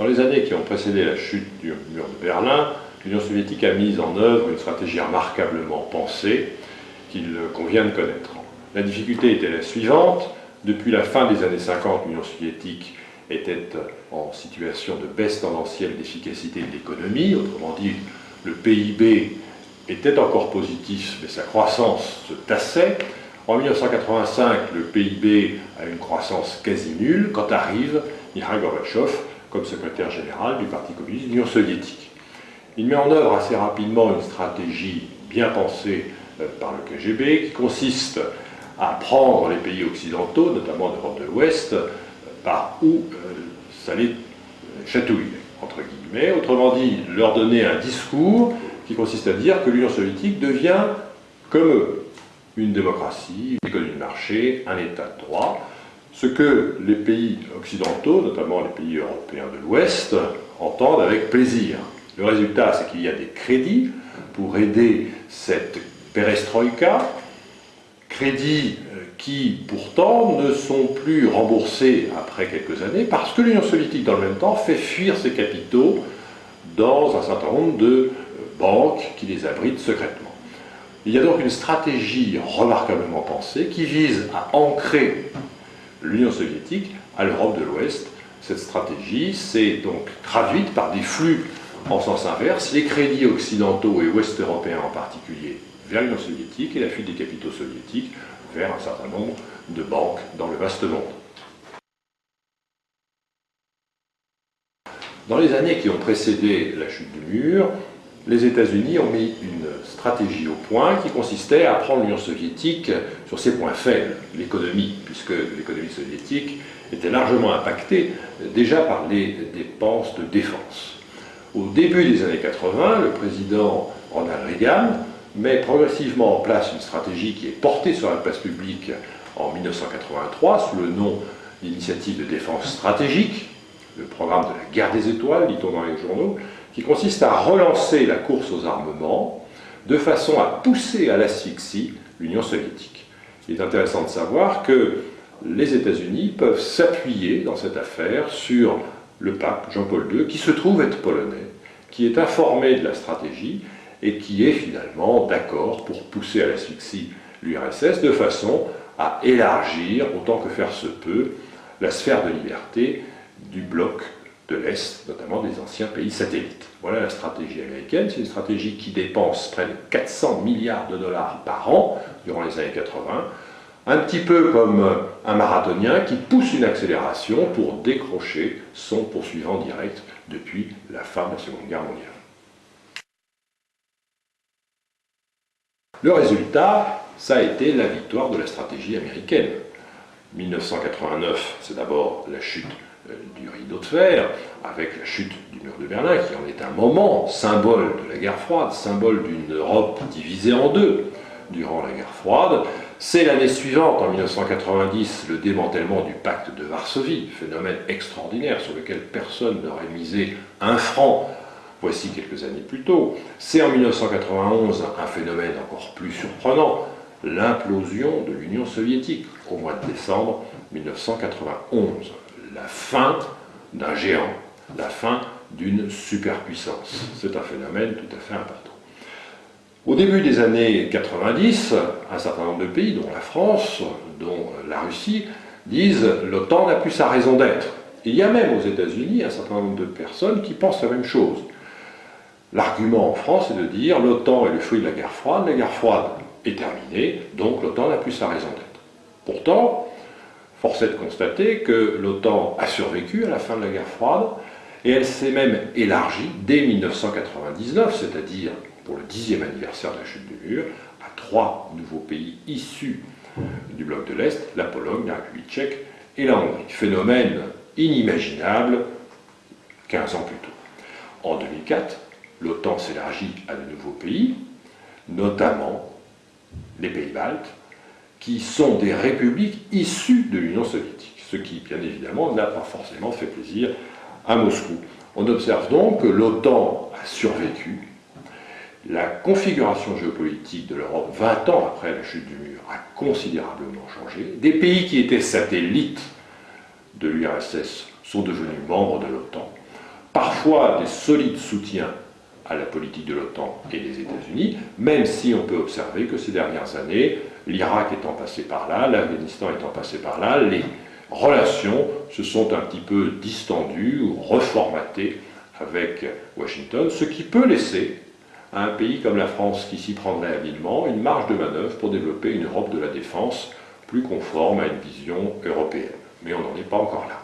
Dans les années qui ont précédé la chute du mur de Berlin, l'Union soviétique a mis en œuvre une stratégie remarquablement pensée qu'il convient de connaître. La difficulté était la suivante. Depuis la fin des années 50, l'Union soviétique était en situation de baisse tendancielle d'efficacité de l'économie. Autrement dit, le PIB était encore positif, mais sa croissance se tassait. En 1985, le PIB a une croissance quasi nulle quand arrive Mikhaïl Gorbatchev comme secrétaire général du Parti communiste de l'Union soviétique. Il met en œuvre assez rapidement une stratégie bien pensée par le KGB qui consiste à prendre les pays occidentaux, notamment d'Europe de l'Ouest, par où ça les chatouille, entre guillemets. Autrement dit, leur donner un discours qui consiste à dire que l'Union soviétique devient, comme eux, une démocratie, une économie de marché, un état de droit, ce que les pays occidentaux, notamment les pays européens de l'Ouest, entendent avec plaisir. Le résultat, c'est qu'il y a des crédits pour aider cette perestroïka, crédits qui, pourtant, ne sont plus remboursés après quelques années, parce que l'Union soviétique, dans le même temps, fait fuir ses capitaux dans un certain nombre de banques qui les abritent secrètement. Il y a donc une stratégie remarquablement pensée qui vise à ancrer l'Union soviétique à l'Europe de l'Ouest. Cette stratégie s'est donc traduite par des flux en sens inverse, les crédits occidentaux et ouest-européens en particulier vers l'Union soviétique et la fuite des capitaux soviétiques vers un certain nombre de banques dans le vaste monde. Dans les années qui ont précédé la chute du mur, les États-Unis ont mis une stratégie au point qui consistait à prendre l'Union soviétique sur ses points faibles, l'économie, puisque l'économie soviétique était largement impactée déjà par les dépenses de défense. Au début des années 80, le président Ronald Reagan met progressivement en place une stratégie qui est portée sur la place publique en 1983 sous le nom d'initiative de défense stratégique, le programme de la guerre des étoiles, dit-on dans les journaux, qui consiste à relancer la course aux armements de façon à pousser à l'asphyxie l'Union soviétique. Il est intéressant de savoir que les États-Unis peuvent s'appuyer dans cette affaire sur le pape Jean-Paul II, qui se trouve être polonais, qui est informé de la stratégie et qui est finalement d'accord pour pousser à l'asphyxie l'URSS de façon à élargir, autant que faire se peut, la sphère de liberté du bloc de l'Est, notamment des anciens pays satellites. Voilà la stratégie américaine. C'est une stratégie qui dépense près de 400 milliards de dollars par an durant les années 80, un petit peu comme un marathonien qui pousse une accélération pour décrocher son poursuivant direct depuis la fin de la Seconde Guerre mondiale. Le résultat, ça a été la victoire de la stratégie américaine. 1989, c'est d'abord la chute du rideau de fer, avec la chute du mur de Berlin, qui en est un moment, symbole de la guerre froide, symbole d'une Europe divisée en deux durant la guerre froide. C'est l'année suivante, en 1990, le démantèlement du pacte de Varsovie, phénomène extraordinaire sur lequel personne n'aurait misé un franc voici quelques années plus tôt. C'est en 1991 un phénomène encore plus surprenant, l'implosion de l'Union soviétique au mois de décembre 1991. La fin d'un géant, la fin d'une superpuissance. C'est un phénomène tout à fait important. Au début des années 90, un certain nombre de pays, dont la France, dont la Russie, disent « l'OTAN n'a plus sa raison d'être ». Il y a même aux États-Unis un certain nombre de personnes qui pensent la même chose. L'argument en France est de dire « l'OTAN est le fruit de la guerre froide est terminée, donc l'OTAN n'a plus sa raison d'être ». Pourtant, force est de constater que l'OTAN a survécu à la fin de la guerre froide et elle s'est même élargie dès 1999, c'est-à-dire pour le 10e anniversaire de la chute du mur, à 3 nouveaux pays issus du bloc de l'Est, la Pologne, la République tchèque et la Hongrie. Phénomène inimaginable 15 ans plus tôt. En 2004, l'OTAN s'élargit à de nouveaux pays, notamment les pays baltes, qui sont des républiques issues de l'Union soviétique, ce qui, bien évidemment, n'a pas forcément fait plaisir à Moscou. On observe donc que l'OTAN a survécu. La configuration géopolitique de l'Europe, 20 ans après la chute du mur, a considérablement changé. Des pays qui étaient satellites de l'URSS sont devenus membres de l'OTAN. parfois des solides soutiens à la politique de l'OTAN et des États-Unis, même si on peut observer que ces dernières années, l'Irak étant passé par là, l'Afghanistan étant passé par là, les relations se sont un petit peu distendues ou reformatées avec Washington, ce qui peut laisser à un pays comme la France qui s'y prendrait habilement une marge de manœuvre pour développer une Europe de la défense plus conforme à une vision européenne. Mais on n'en est pas encore là.